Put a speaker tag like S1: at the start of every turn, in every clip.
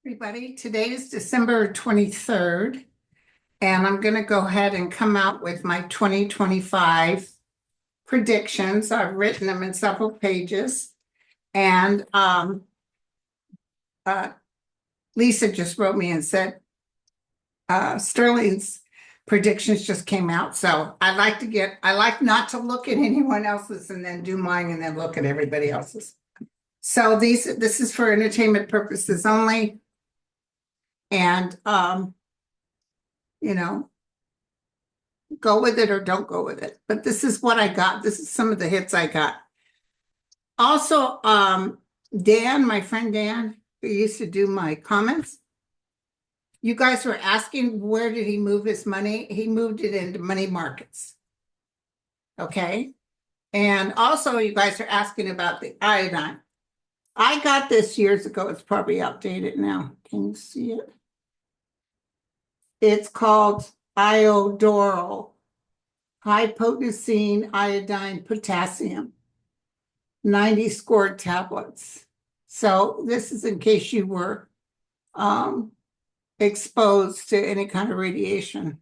S1: Everybody, today is December 23rd, and I'm going to go ahead and come out with my 2025 predictions. I've written them in several pages, and uh, Lisa just wrote me and said Sterling's predictions just came out. So I like not to look at anyone else's and then do mine and then look at everybody else's. So this is for entertainment purposes only. And, you know, go with it or don't go with it. But this is what I got. This is some of the hits I got. Also, Dan, my friend Dan, who used to do my comments, you guys were asking where did he move his money? He moved it into money markets. Okay. And also, you guys are asking about the iodine. I got this years ago. It's probably outdated now. Can you see it? It's called iodoral, high potency iodine potassium, 90 scored tablets. So this is in case you were exposed to any kind of radiation.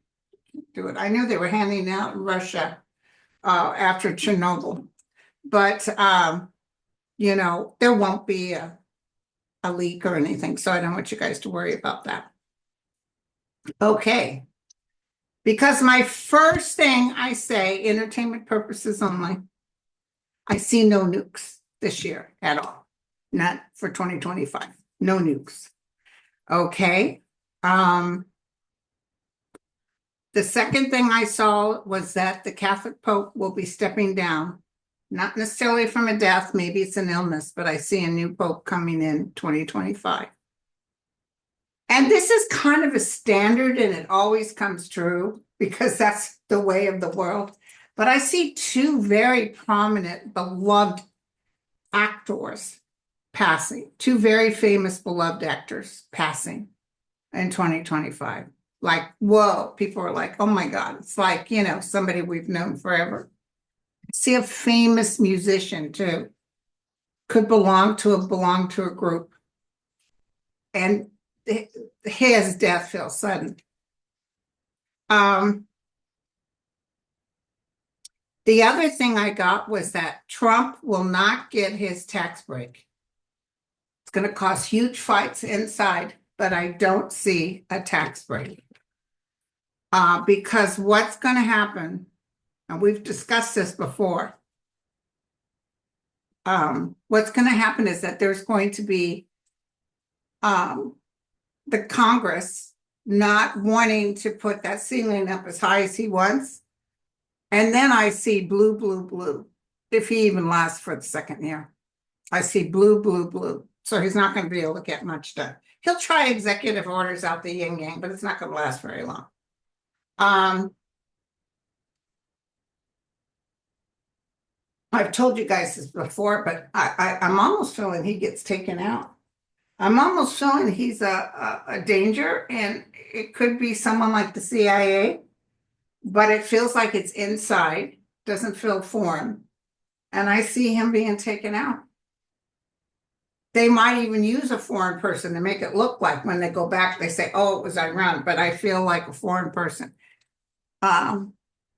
S1: Do it. I knew they were handing out in Russia after Chernobyl, but there won't be a leak or anything. So I don't want you guys to worry about that. Okay. Because my first thing I say, entertainment purposes only, I see no nukes this year at all. Not for 2025. No nukes. Okay. The second thing I saw was that the Catholic Pope will be stepping down, not necessarily from a death, maybe it's an illness, but I see a new Pope coming in 2025. And this is kind of a standard and it always comes true because that's the way of the world. But I see two very prominent, beloved actors passing, two very famous, beloved actors passing in 2025. Like, whoa, people are like, oh my God, it's like, somebody we've known forever. See a famous musician too, could belong to a group. And his death feels sudden. The other thing I got was that Trump will not get his tax break. It's going to cause huge fights inside, but I don't see a tax break. Because what's going to happen, and we've discussed this before, what's going to happen is that there's going to be the Congress not wanting to put that ceiling up as high as he wants. And then I see blue, blue, blue, if he even lasts for the second year. I see blue, blue, blue. So he's not going to be able to get much done. He'll try executive orders out the yin yang, but it's not going to last very long. I've told you guys this before, but I'm almost feeling he gets taken out. I'm almost feeling he's a danger, and it could be someone like the CIA, but it feels like it's inside, doesn't feel foreign. And I see him being taken out. They might even use a foreign person to make it look like when they go back, they say, oh, it was Iran, but I feel like a foreign person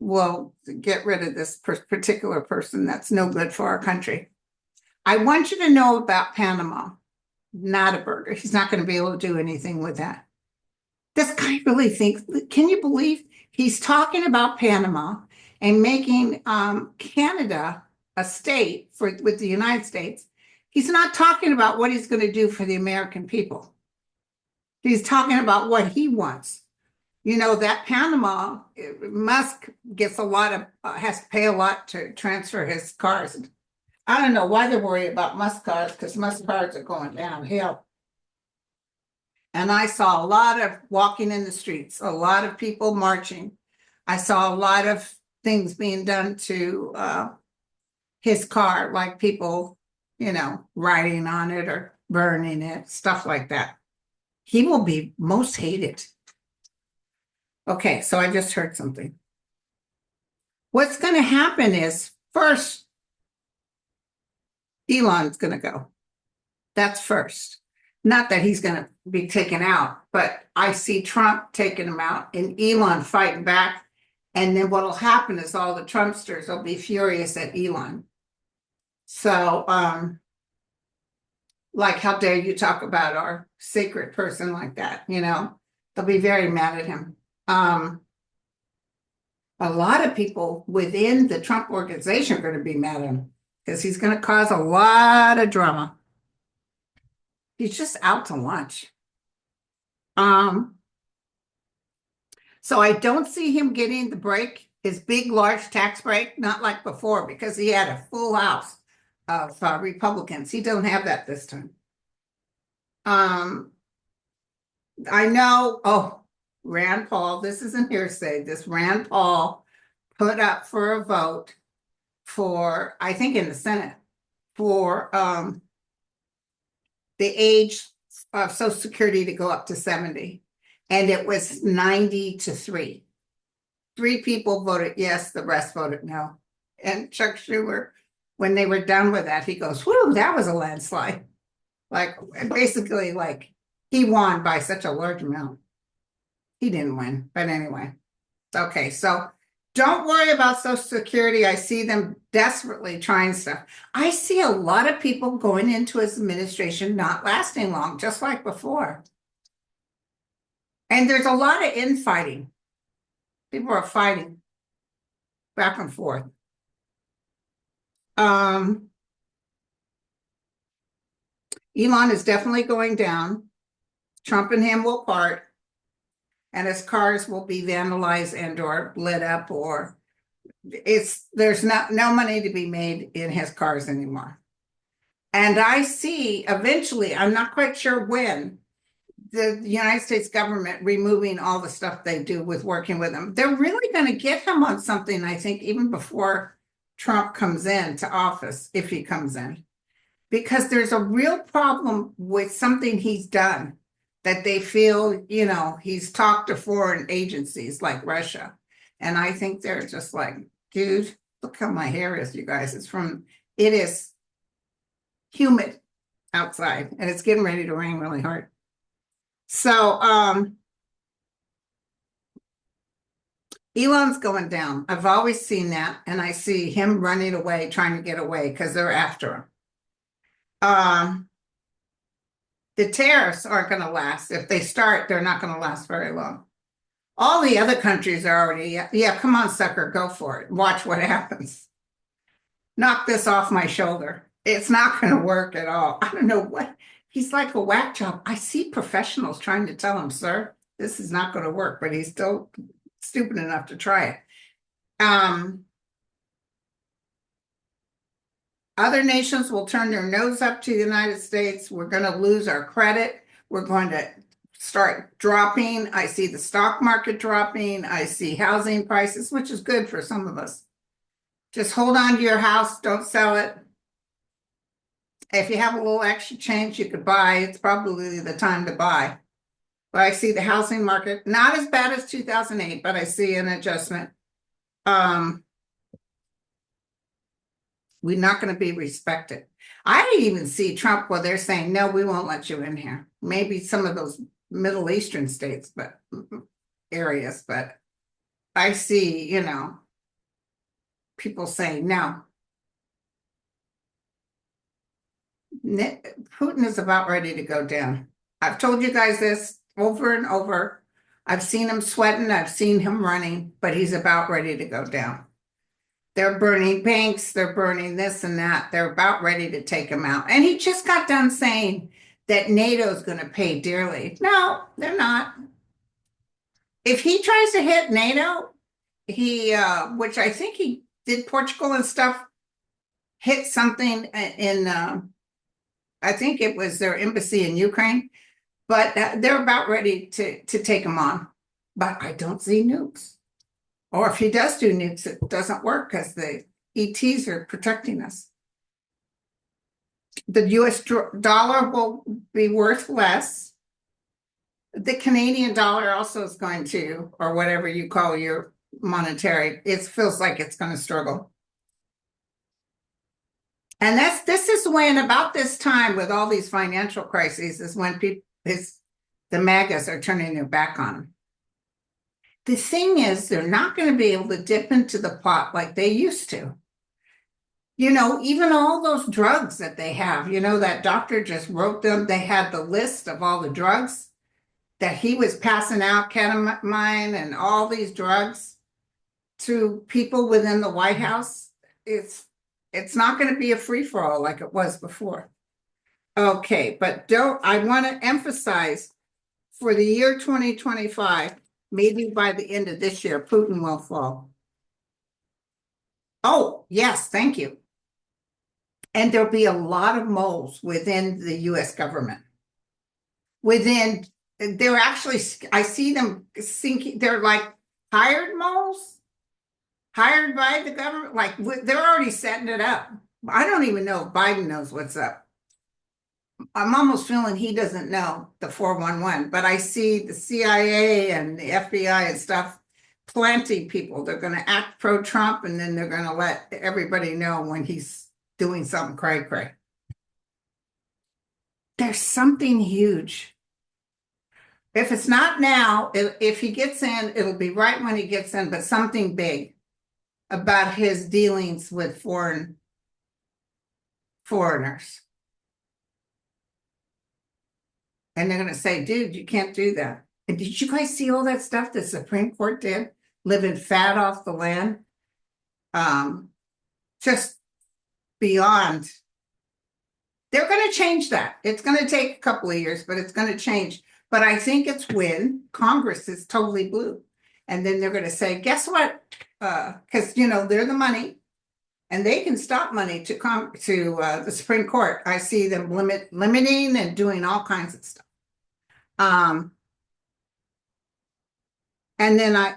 S1: will get rid of this particular person that's no good for our country. I want you to know about Panama. Not a burger. He's not going to be able to do anything with that. This guy really thinks, can you believe he's talking about Panama and making Canada a state with the United States? He's not talking about what he's going to do for the American people. He's talking about what he wants. That Panama, Musk gets a lot of, has to pay a lot to transfer his cars. I don't know why they're worried about Musk cars, because Musk cars are going downhill. And I saw a lot of walking in the streets, a lot of people marching. I saw a lot of things being done to his car, like people, riding on it or burning it, stuff like that. He will be most hated. Okay, so I just heard something. What's going to happen is, first, Elon's going to go. That's first. Not that he's going to be taken out, but I see Trump taking him out and Elon fighting back. And then what'll happen is all the Trumpsters will be furious at Elon. So, like, how dare you talk about our sacred person like that, you know? They'll be very mad at him. A lot of people within the Trump organization are going to be mad at him because he's going to cause a lot of drama. He's just out to lunch. So I don't see him getting the break, his big, large tax break, not like before, because he had a full house of Republicans. He don't have that this time. I know, Rand Paul, this isn't hearsay, this Rand Paul put up for a vote for, I think in the Senate, for the age of Social Security to go up to 70. And it was 90-3. 3 people voted yes, the rest voted no. And Chuck Schumer, when they were done with that, he goes, whoo, that was a landslide. Like, basically, like, he won by such a large amount. He didn't win, but anyway. Okay, so don't worry about Social Security. I see them desperately trying stuff. I see a lot of people going into his administration not lasting long, just like before. And there's a lot of infighting. People are fighting back and forth. Elon is definitely going down. Trump and him will part, and his cars will be vandalized and or lit up, or there's no money to be made in his cars anymore. And I see eventually, I'm not quite sure when, the United States government removing all the stuff they do with working with him. They're really going to get him on something, I think, even before Trump comes into office, if he comes in, because there's a real problem with something he's done that they feel, you know, he's talked to foreign agencies like Russia. And I think they're just like, dude, look how my hair is, you guys. It is humid outside and it's getting ready to rain really hard. So Elon's going down. I've always seen that, and I see him running away, trying to get away because they're after him. The tariffs aren't going to last. If they start, they're not going to last very long. All the other countries are already, yeah, come on, sucker, go for it. Watch what happens. Knock this off my shoulder. It's not going to work at all. I don't know what. He's like a whack job. I see professionals trying to tell him, sir, this is not going to work, but he's still stupid enough to try it. Other nations will turn their nose up to the United States. We're going to lose our credit. We're going to start dropping. I see the stock market dropping. I see housing prices, which is good for some of us. Just hold on to your house. Don't sell it. If you have a little extra change you could buy, it's probably the time to buy. But I see the housing market, not as bad as 2008, but I see an adjustment. We're not going to be respected. I even see Trump where they're saying, no, we won't let you in here. Maybe some of those Middle Eastern states, but areas, but I see, you know, people saying no. Putin is about ready to go down. I've told you guys this over and over. I've seen him sweating. I've seen him running, but he's about ready to go down. They're burning banks. They're burning this and that. They're about ready to take him out. And he just got done saying that NATO is going to pay dearly. No, they're not. If he tries to hit NATO, which I think he did Portugal and stuff, hit something in, I think it was their embassy in Ukraine, but they're about ready to take him on. But I don't see nukes. Or if he does do nukes, it doesn't work because the ETs are protecting us. The US dollar will be worth less. The Canadian dollar also is going to, or whatever you call your monetary, it feels like it's going to struggle. And this is when about this time with all these financial crises is when the MAGAs are turning their back on him. The thing is, they're not going to be able to dip into the pot like they used to. Even all those drugs that they have, that doctor just wrote them. They had the list of all the drugs that he was passing out, ketamine and all these drugs to people within the White House. It's not going to be a free-for-all like it was before. Okay, but I want to emphasize for the year 2025, maybe by the end of this year, Putin will fall. Oh, yes, thank you. And there'll be a lot of moles within the US government. They're actually, I see them sinking, they're like hired moles, hired by the government, like they're already setting it up. I don't even know if Biden knows what's up. I'm almost feeling he doesn't know the 411, but I see the CIA and the FBI and stuff planting people. They're going to act pro-Trump, and then they're going to let everybody know when he's doing something cray-cray. There's something huge. If it's not now, if he gets in, it'll be right when he gets in, but something big about his dealings with foreigners. And they're going to say, dude, you can't do that. And did you guys see all that stuff the Supreme Court did? Living fat off the land? Just beyond. They're going to change that. It's going to take a couple of years, but it's going to change. But I think it's when Congress is totally blue. And then they're going to say, guess what? Because, they're the money. And they can stop money to the Supreme Court. I see them limiting and doing all kinds of stuff. And then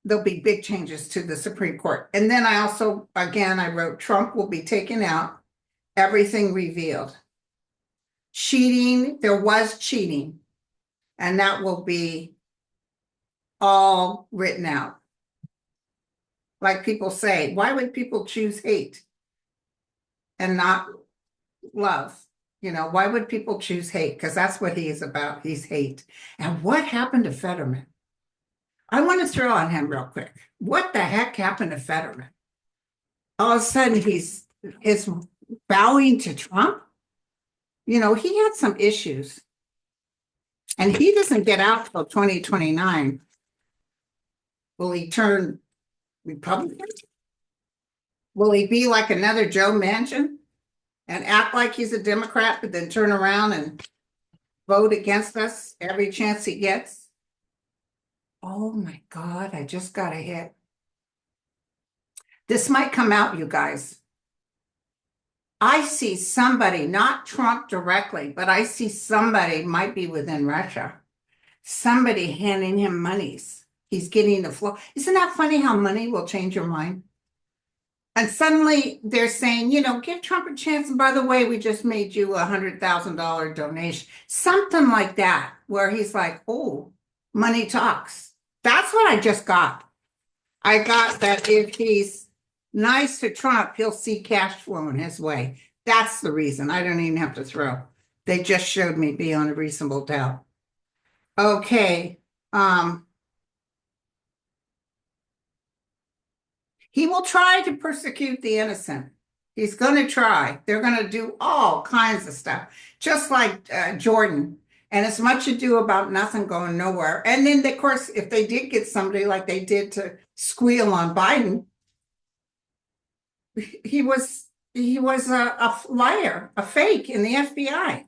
S1: there'll be big changes to the Supreme Court. And then I also, again, I wrote Trump will be taken out, everything revealed. Cheating, there was cheating, and that will be all written out. Like people say, why would people choose hate and not love? Why would people choose hate? Because that's what he is about. He's hate. And what happened to Fetterman? I want to throw on him real quick. What the heck happened to Fetterman? All of a sudden, he's bowing to Trump. He had some issues. And he doesn't get out till 2029. Will he turn Republican? Will he be like another Joe Manchin and act like he's a Democrat, but then turn around and vote against us every chance he gets? Oh my God, I just got a hit. This might come out, you guys. I see somebody, not Trump directly, but I see somebody might be within Russia. Somebody handing him monies. He's getting the flow. Isn't that funny how money will change your mind? And suddenly they're saying, give Trump a chance. And by the way, we just made you a $100,000 donation. Something like that, where he's like, oh, money talks. That's what I just got. I got that if he's nice to Trump, he'll see cash flowing his way. That's the reason. I don't even have to throw. They just showed me beyond a reasonable doubt. Okay. He will try to persecute the innocent. He's going to try. They're going to do all kinds of stuff, just like Jordan. And it's much ado about nothing going nowhere. And then, of course, if they did get somebody like they did to squeal on Biden, he was a liar, a fake in the FBI.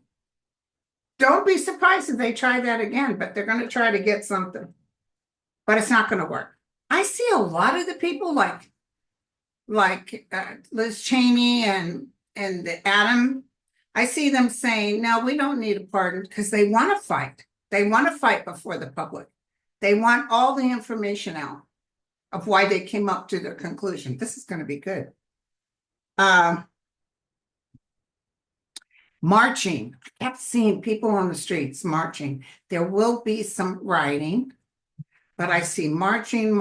S1: Don't be surprised if they try that again, but they're going to try to get something. But it's not going to work. I see a lot of the people like Liz Cheney and Adam. I see them saying, no, we don't need a pardon, because they want to fight. They want to fight before the public. They want all the information out of why they came up to their conclusion. This is going to be good. Marching. I kept seeing people on the streets marching. There will be some rioting, but I see marching.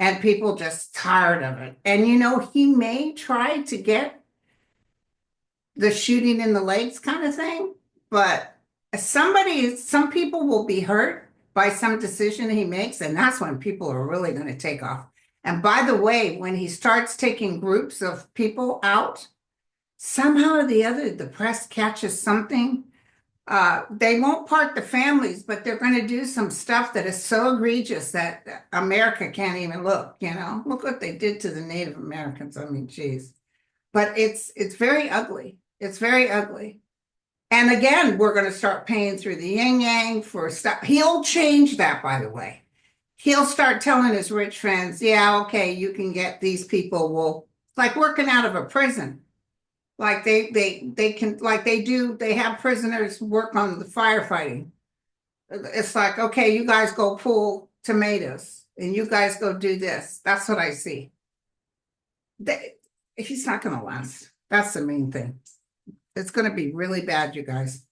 S1: and people just tired of it. And you know, he may try to get the shooting in the legs kind of thing, but some people will be hurt by some decision he makes, and that's when people are really going to take off. And by the way, when he starts taking groups of people out, somehow or the other, the press catches something. They won't part the families, but they're going to do some stuff that is so egregious that America can't even look, you know. Look what they did to the Native Americans. I mean, geez. But it's very ugly. It's very ugly. And again, we're going to start paying through the yin yang for stuff. He'll change that, by the way. He'll start telling his rich friends, yeah, okay, you can get these people. Well, like working out of a prison. Like they can, like they do, they have prisoners work on the firefighting. It's like, okay, you guys go pull tomatoes and you guys go do this. That's what I see. He's not going to last. That's the main thing. It's going to be really bad, you guys.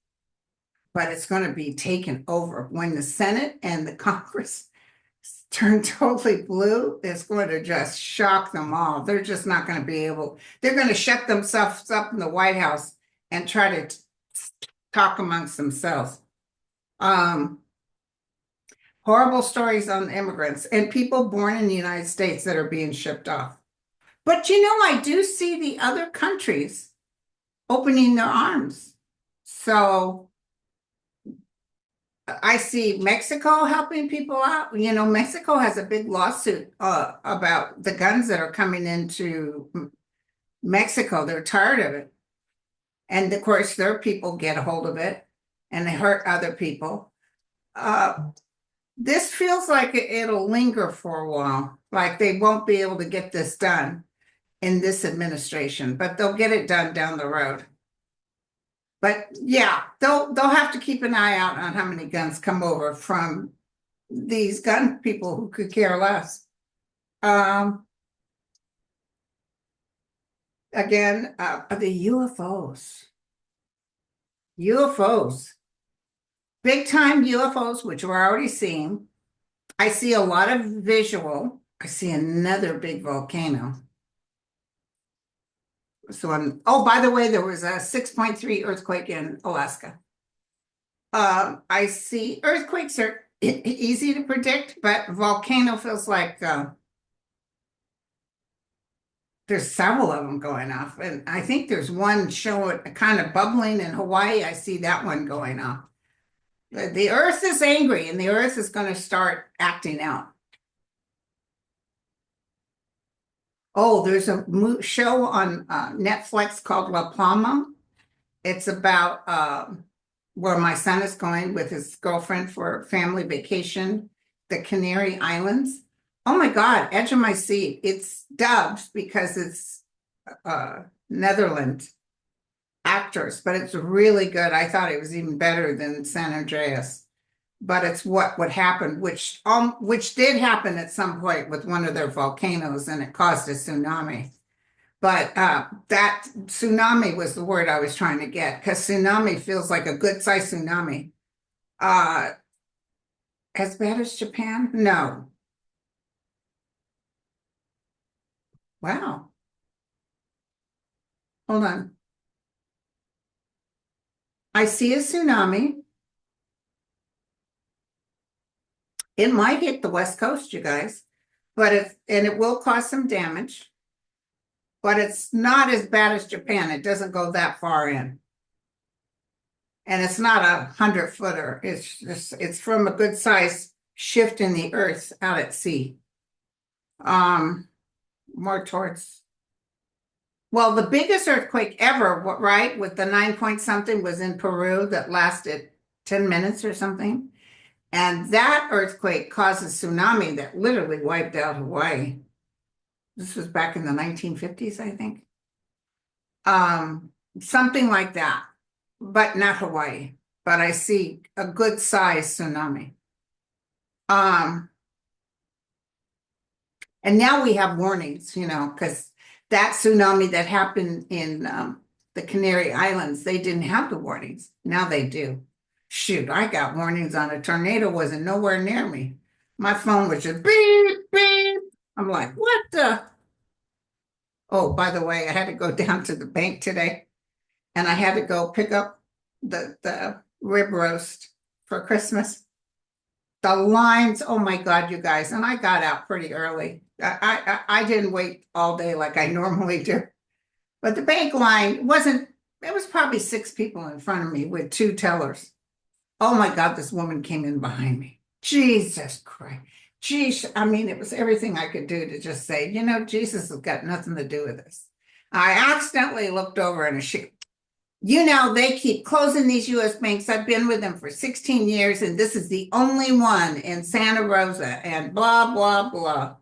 S1: But it's going to be taken over. When the Senate and the Congress turn totally blue, it's going to just shock them all. They're just not going to be able, they're going to shut themselves up in the White House and try to talk amongst themselves. Horrible stories on immigrants and people born in the United States that are being shipped off. But you know, I do see the other countries opening their arms. So I see Mexico helping people out. You know, Mexico has a big lawsuit about the guns that are coming into Mexico. They're tired of it. And of course, their people get a hold of it and they hurt other people. This feels like it'll linger for a while, like they won't be able to get this done in this administration, but they'll get it done down the road. But yeah, they'll have to keep an eye out on how many guns come over from these gun people who could care less. Again, the UFOs. UFOs. Big time UFOs, which we're already seeing. I see a lot of visual. I see another big volcano. So oh, by the way, there was a 6.3 earthquake in Alaska. I see earthquakes are easy to predict, but volcano feels like there's several of them going off. And I think there's one showing kind of bubbling in Hawaii. I see that one going off. The earth is angry and the earth is going to start acting out. Oh, there's a show on Netflix called La Palma. It's about where my son is going with his girlfriend for family vacation, the Canary Islands. Oh my God, edge of my seat. It's dubbed because it's Netherlands actors, but it's really good. I thought it was even better than San Andreas. But it's what would happen, which did happen at some point with one of their volcanoes, and it caused a tsunami. But that tsunami was the word I was trying to get, because tsunami feels like a good-sized tsunami. As bad as Japan? No. Wow. Hold on. I see a tsunami. It might hit the West Coast, you guys, but it will cause some damage, but it's not as bad as Japan. It doesn't go that far in. And it's not a 100-footer. It's from a good size shift in the earth out at sea. More towards, well, the biggest earthquake ever, right, with the 9 point something was in Peru that lasted 10 minutes or something. And that earthquake caused a tsunami that literally wiped out Hawaii. This was back in the 1950s, I think. Something like that, but not Hawaii. But I see a good size tsunami. And now we have warnings, you know, because that tsunami that happened in the Canary Islands, they didn't have the warnings. Now they do. Shoot, I got warnings on a tornado, wasn't nowhere near me. My phone was just beep, beep. I'm like, what the? Oh, by the way, I had to go down to the bank today and I had to go pick up the rib roast for Christmas. The lines, oh my God, you guys, and I got out pretty early. I didn't wait all day like I normally do. But the bank line wasn't, there was probably six people in front of me with two tellers. Oh my God, this woman came in behind me. Jesus Christ. Geez, I mean, it was everything I could do to just say, Jesus has got nothing to do with this. I accidentally looked over and they keep closing these US banks. I've been with them for 16 years, and this is the only one in Santa Rosa, and blah, blah, blah.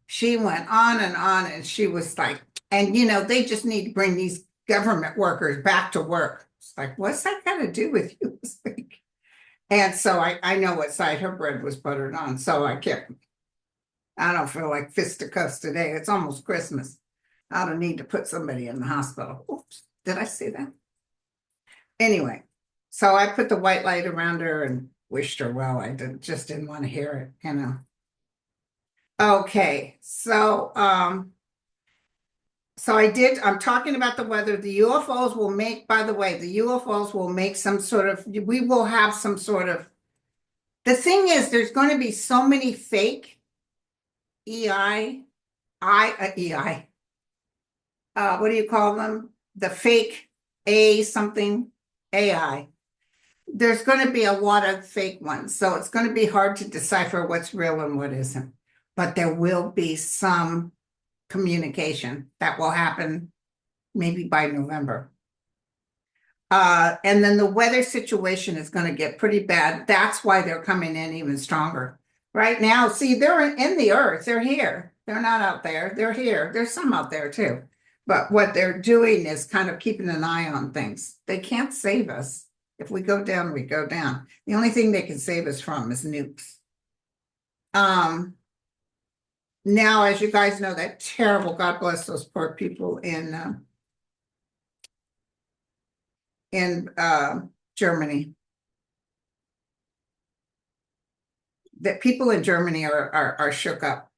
S1: She went on, and she was like, they just need to bring these government workers back to work. It's like, what's that got to do with you? And so I know what side her bread was buttered on. So I don't feel like fisticuffs today. It's almost Christmas. I don't need to put somebody in the hospital. Oops, did I say that? Anyway, so I put the white light around her and wished her well. Just didn't want to hear it. Okay, so I'm talking about the weather. The UFOs will make, by the way, the UFOs will make we will have some sort of, the thing is, there's going to be so many fake what do you call them? The fake something AI. There's going to be a lot of fake ones. So it's going to be hard to decipher what's real and what isn't. But there will be some communication that will happen maybe by November. And then the weather situation is going to get pretty bad. That's why they're coming in even stronger. Right now, see, they're in the earth. They're here. They're not out there. They're here. There's some out there too. But what they're doing is kind of keeping an eye on things. They can't save us. If we go down, we go down. The only thing they can save us from is nukes. Now, as you guys know, that terrible, God bless those poor people in Germany. That people in Germany are shook up.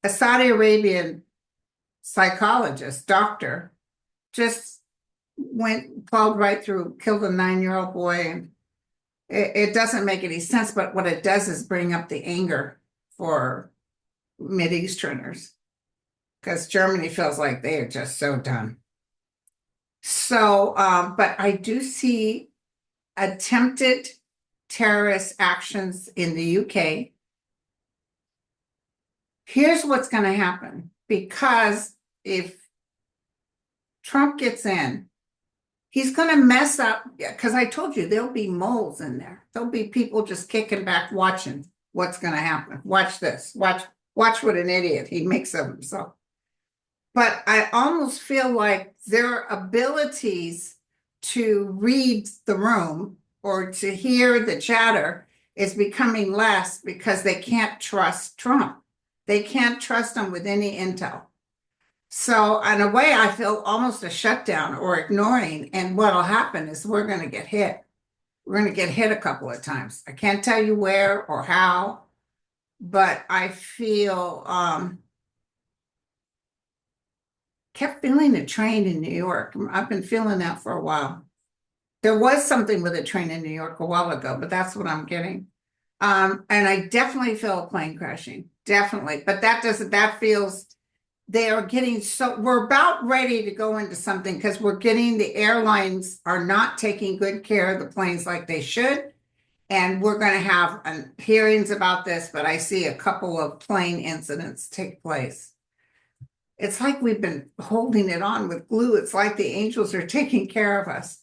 S1: A Saudi Arabian psychologist, doctor, just plowed right through, killed a 9-year-old boy. And it doesn't make any sense, but what it does is bring up the anger for Mideasterners, because Germany feels like they are just so done. So, but I do see attempted terrorist actions in the UK. Here's what's going to happen, because if Trump gets in, he's going to mess up, because I told you there'll be moles in there. There'll be people just kicking back, watching what's going to happen. Watch this. Watch what an idiot he makes of himself. But I almost feel like their abilities to read the room or to hear the chatter is becoming less, because they can't trust Trump. They can't trust him with any intel. So in a way, I feel almost a shutdown or ignoring. And what'll happen is we're going to get hit. We're going to get hit a couple of times. I can't tell you where or how, but I feel kept feeling a train in New York. I've been feeling that for a while. There was something with a train in New York a while ago, but that's what I'm getting. And I definitely feel a plane crashing. Definitely. But they are getting we're about ready to go into something, because the airlines are not taking good care of the planes like they should. And we're going to have hearings about this, but I see a couple of plane incidents take place. It's like we've been holding it on with glue. It's like the angels are taking care of us.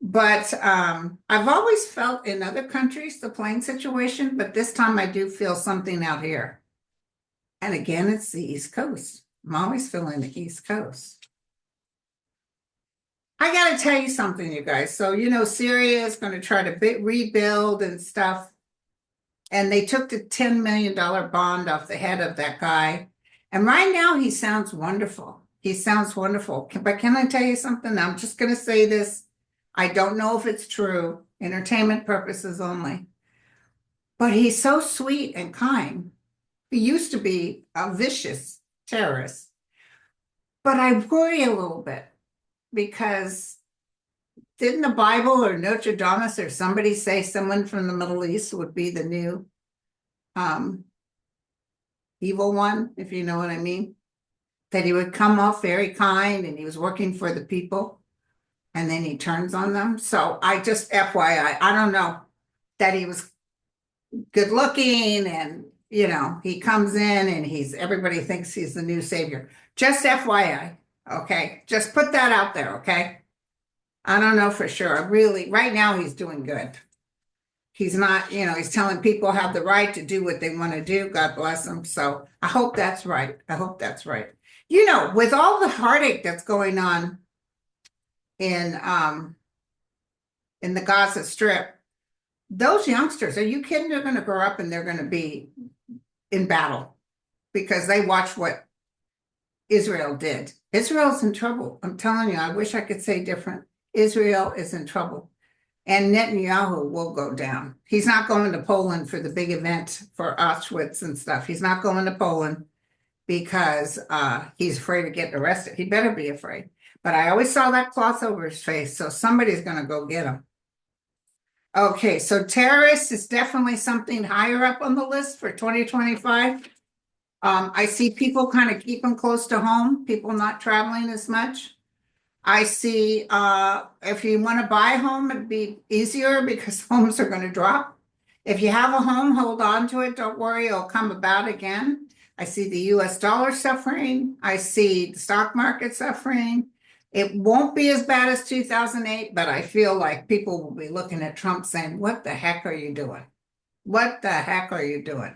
S1: But I've always felt in other countries the plane situation, but this time I do feel something out here. And again, it's the East Coast. I'm always feeling the East Coast. I got to tell you something, you guys. So, Syria is going to try to rebuild and stuff. And they took the $10 million bond off the head of that guy. And right now, he sounds wonderful. He sounds wonderful. But can I tell you something? I'm just going to say this. I don't know if it's true. Entertainment purposes only. But he's so sweet and kind. He used to be a vicious terrorist. But I worry a little bit because didn't the Bible or Notre Dame or somebody say someone from the Middle East would be the new um, evil one, if you know what I mean? That he would come off very kind and he was working for the people and then he turns on them. So I just FYI, I don't know that he was good looking and he comes in and everybody thinks he's the new savior. Just FYI, okay? Just put that out there, okay? I don't know for sure. Really, right now he's doing good. He's not, he's telling people have the right to do what they want to do. God bless them. So I hope that's right. I hope that's right. With all the heartache that's going on in the Gaza Strip, those youngsters, are you kidding? They're going to grow up and they're going to be in battle because they watched what Israel did. Israel's in trouble. I'm telling you, I wish I could say different. Israel is in trouble. And Netanyahu will go down. He's not going to Poland for the big event for Auschwitz and stuff. He's not going to Poland because he's afraid of getting arrested. He better be afraid. But I always saw that cloth over his face, so somebody's going to go get him. Okay, so terrorists is definitely something higher up on the list for 2025. I see people kind of keep them close to home, people not traveling as much. I see if you want to buy a home, it'd be easier because homes are going to drop. If you have a home, hold on to it. Don't worry, it'll come about again. I see the US dollar suffering. I see the stock market suffering. It won't be as bad as 2008, but I feel like people will be looking at Trump saying, what the heck are you doing? What the heck are you doing?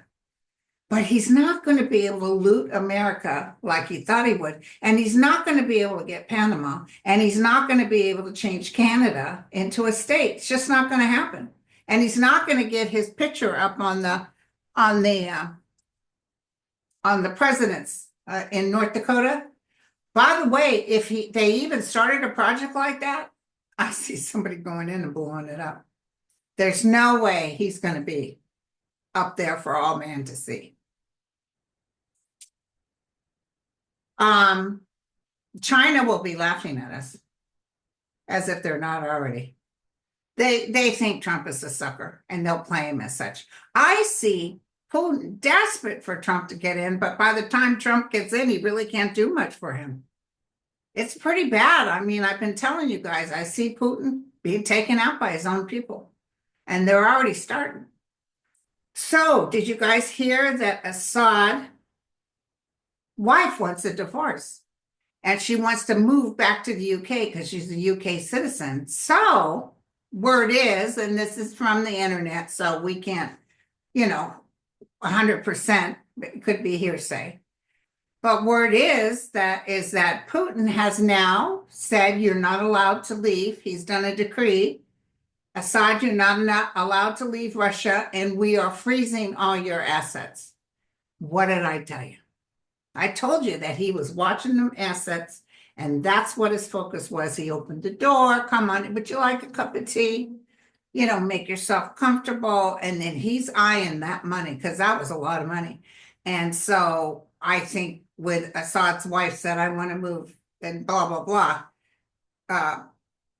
S1: But he's not going to be able to loot America like he thought he would. And he's not going to be able to get Panama. And he's not going to be able to change Canada into a state. It's just not going to happen. And he's not going to get his picture up on the presidents in North Dakota. By the way, if they even started a project like that, I see somebody going in and blowing it up. There's no way he's going to be up there for all man to see. China will be laughing at us as if they're not already. They think Trump is a sucker and they'll play him as such. I see Putin desperate for Trump to get in, but by the time Trump gets in, he really can't do much for him. It's pretty bad. I mean, I've been telling you guys, I see Putin being taken out by his own people, and they're already starting. So, did you guys hear that Assad wife wants a divorce? And she wants to move back to the UK because she's a UK citizen. So, word is, and this is from the internet, so we can't, 100%, it could be hearsay. But word is that Putin has now said you're not allowed to leave. He's done a decree. Assad, you're not allowed to leave Russia, and we are freezing all your assets. What did I tell you? I told you that he was watching them assets, and that's what his focus was. He opened the door. Come on, would you like a cup of tea? Make yourself comfortable. And then he's eyeing that money because that was a lot of money. And so I think when Assad's wife said, I want to move and blah, blah, blah,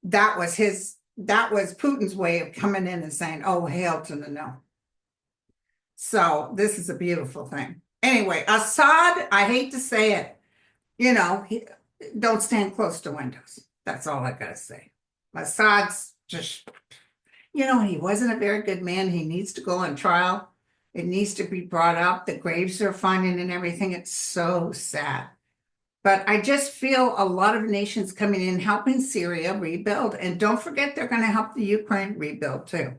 S1: that was Putin's way of coming in and saying, oh, hail to the no. So this is a beautiful thing. Anyway, Assad, I hate to say it, don't stand close to windows. That's all I got to say. Assad's just, he wasn't a very good man. He needs to go on trial. It needs to be brought up. The graves are finding and everything. It's so sad. But I just feel a lot of nations coming in helping Syria rebuild. And don't forget, they're going to help the Ukraine rebuild too.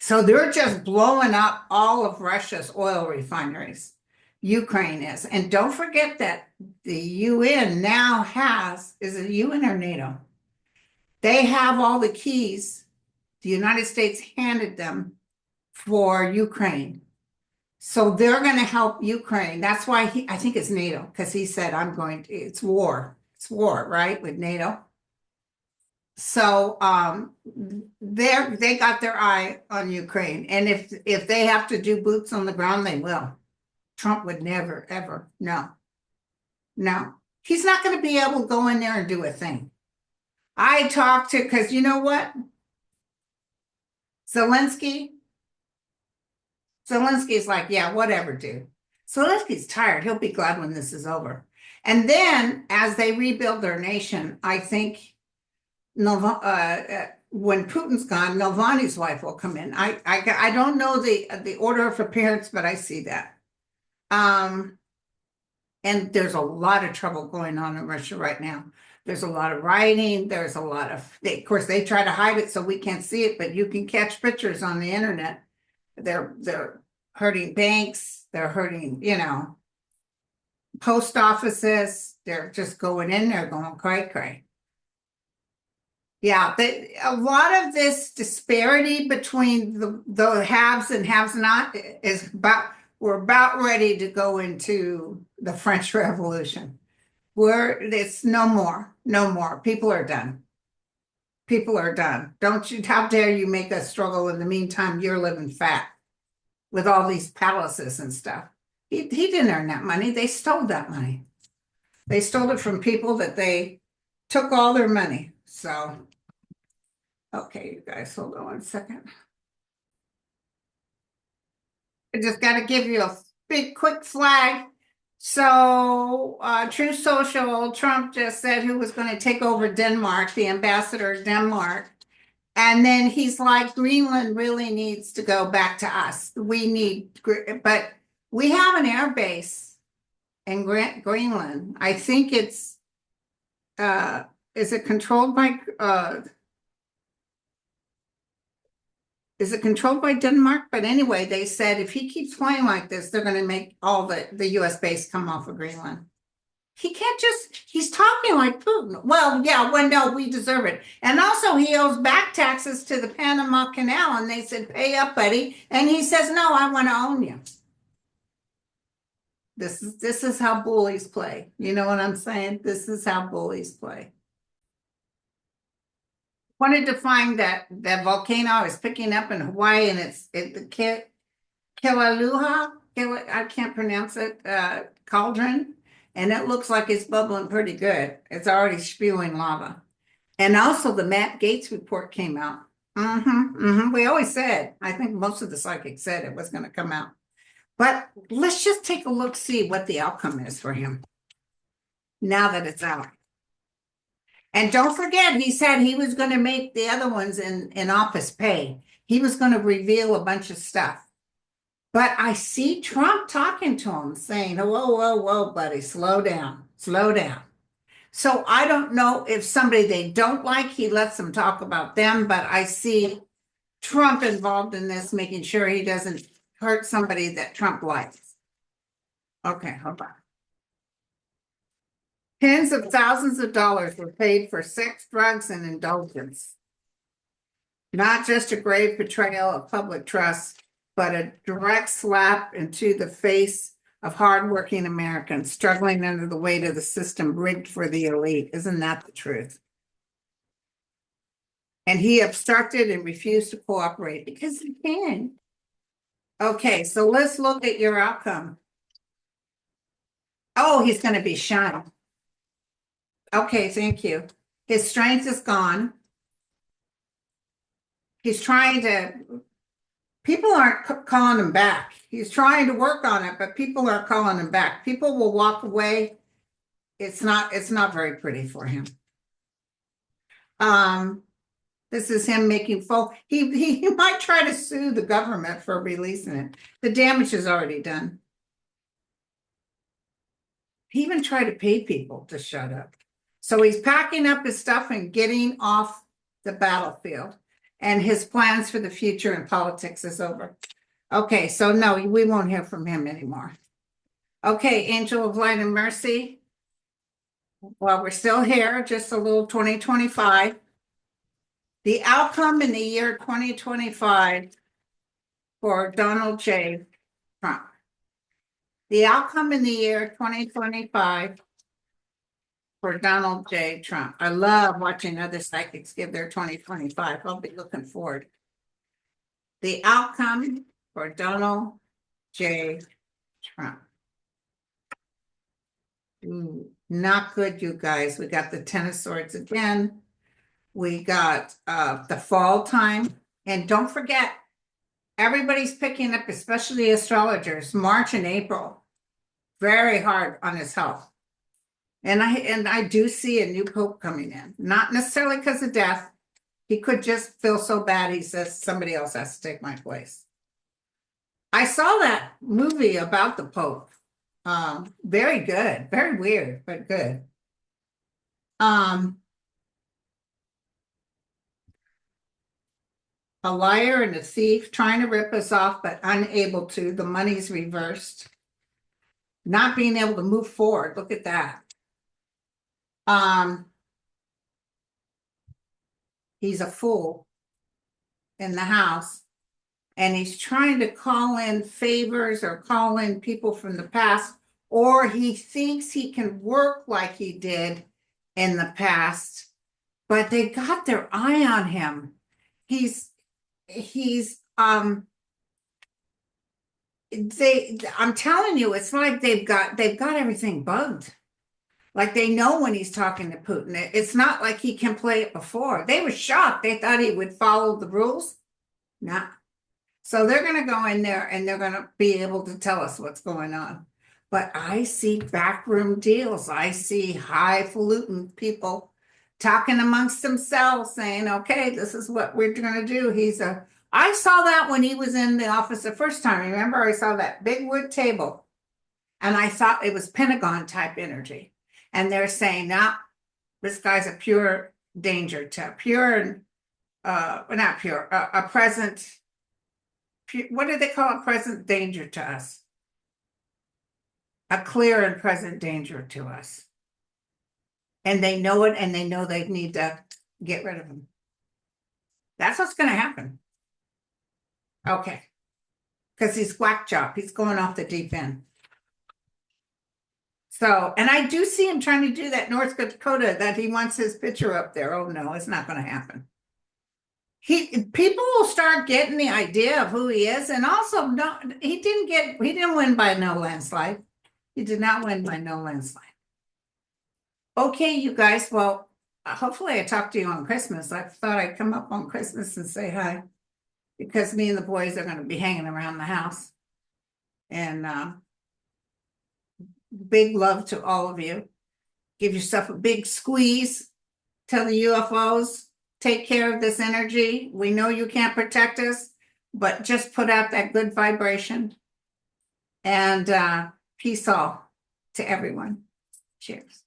S1: So they're just blowing up all of Russia's oil refineries. Ukraine is. And don't forget that the UN now is it UN or NATO? They have all the keys. The United States handed them for Ukraine. So they're going to help Ukraine. That's why I think it's NATO, because he said, it's war. It's war, right, with NATO. So they got their eye on Ukraine. And if they have to do boots on the ground, they will. Trump would never, ever. No, no. He's not going to be able to go in there and do a thing. I talked to, because you know what? Zelensky's like, yeah, whatever, dude. Zelensky's tired. He'll be glad when this is over. And then as they rebuild their nation, I think when Putin's gone, Navalny's wife will come in. I don't know the order of appearance, but I see that. And there's a lot of trouble going on in Russia right now. There's a lot of rioting. There's a lot of, of course, they try to hide it so we can't see it, but you can catch pictures on the internet. They're hurting banks. They're hurting, post offices. They're just going in there going cray cray. Yeah, a lot of this disparity between the haves and haves not is we're about ready to go into the French Revolution. It's no more. People are done. People are done. How dare you make us struggle in the meantime, you're living fat with all these palaces and stuff. He didn't earn that money. They stole that money. They stole it from people that they took all their money. So, okay, you guys, hold on one second. I just got to give you a big quick flag. So, True Social, Trump just said who was going to take over Denmark, the ambassador of Denmark. And then he's like, Greenland really needs to go back to us. But we have an air base in Greenland. I think is it controlled by Denmark? But anyway, they said if he keeps playing like this, they're going to make all the US base come off of Greenland. He can't he's talking like Putin. Well, yeah, no, we deserve it. And also he owes back taxes to the Panama Canal. And they said, pay up, buddy. And he says, no, I want to own you. This is how bullies play. You know what I'm saying? This is how bullies play. Wanted to find that volcano is picking up in Hawaii, and it's Kilauea. I can't pronounce it. Cauldron, and it looks like it's bubbling pretty good. It's already spewing lava. And also the Matt Gaetz report came out. We always said, I think most of the psychics said it was going to come out. But let's just take a look, see what the outcome is for him now that it's out. And don't forget, he said he was going to make the other ones in office pay. He was going to reveal a bunch of stuff. But I see Trump talking to him, saying, whoa, buddy, slow down. So I don't know if somebody they don't like, he lets them talk about them, but I see Trump involved in this, making sure he doesn't hurt somebody that Trump likes. Okay, hold on. Tens of thousands of dollars were paid for sex, drugs, and indulgence. Not just a grave betrayal of public trust, but a direct slap into the face of hardworking Americans struggling under the weight of the system rigged for the elite. Isn't that the truth? And he obstructed and refused to cooperate because he can. Okay, so let's look at your outcome. Oh, he's going to be shunned. Okay, thank you. His strength is gone. He's trying to, people aren't calling him back. He's trying to work on it, but people aren't calling him back. People will walk away. It's not very pretty for him. This is him making full, he might try to sue the government for releasing it. The damage is already done. He even tried to pay people to shut up. So he's packing up his stuff and getting off the battlefield. And his plans for the future in politics is over. Okay, so no, we won't hear from him anymore. Okay, Angel of Light and Mercy. Well, we're still here, just a little 2025. The outcome in the year 2025 for Donald J. Trump. The outcome in the year 2025 for Donald J. Trump. I love watching other psychics give their 2025. I'll be looking forward. The outcome for Donald J. Trump. Ooh, not good, you guys. We got the Ten of Swords again. We got the fall time. And don't forget, everybody's picking up, especially astrologers, March and April, very hard on his health. And I do see a new pope coming in, not necessarily because of death. He could just feel so bad, he says somebody else has to take my place. I saw that movie about the pope. Very good, very weird, but good. A liar and a thief trying to rip us off, but unable to. The money's reversed. Not being able to move forward. Look at that. He's a fool in the house, and he's trying to call in favors or call in people from the past, or he thinks he can work like he did in the past, but they got their eye on him. I'm telling you, it's like they've got everything bugged. Like they know when he's talking to Putin. It's not like he can play it before. They were shocked. They thought he would follow the rules. Nah. So they're going to go in there and they're going to be able to tell us what's going on. But I see backroom deals. I see highfalutin people talking amongst themselves saying, okay, this is what we're going to do. I saw that when he was in the office the first time. Remember, I saw that big wood table and I thought it was Pentagon type energy. And they're saying, nah, this guy's a pure danger to not pure, a present, what do they call a present danger to us? A clear and present danger to us. And they know it, and they know they need to get rid of him. That's what's going to happen. Okay. Because he's whack job. He's going off the deep end. So, and I do see him trying to do that North Dakota that he wants his picture up there. Oh no, it's not going to happen. People will start getting the idea of who he is, and also he didn't win by no landslide. He did not win by no landslide. Okay, you guys, well, hopefully I talked to you on Christmas. I thought I'd come up on Christmas and say hi, because me and the boys are going to be hanging around the house. And big love to all of you. Give yourself a big squeeze. Tell the UFOs, take care of this energy. We know you can't protect us, but just put out that good vibration. And peace all to everyone. Cheers.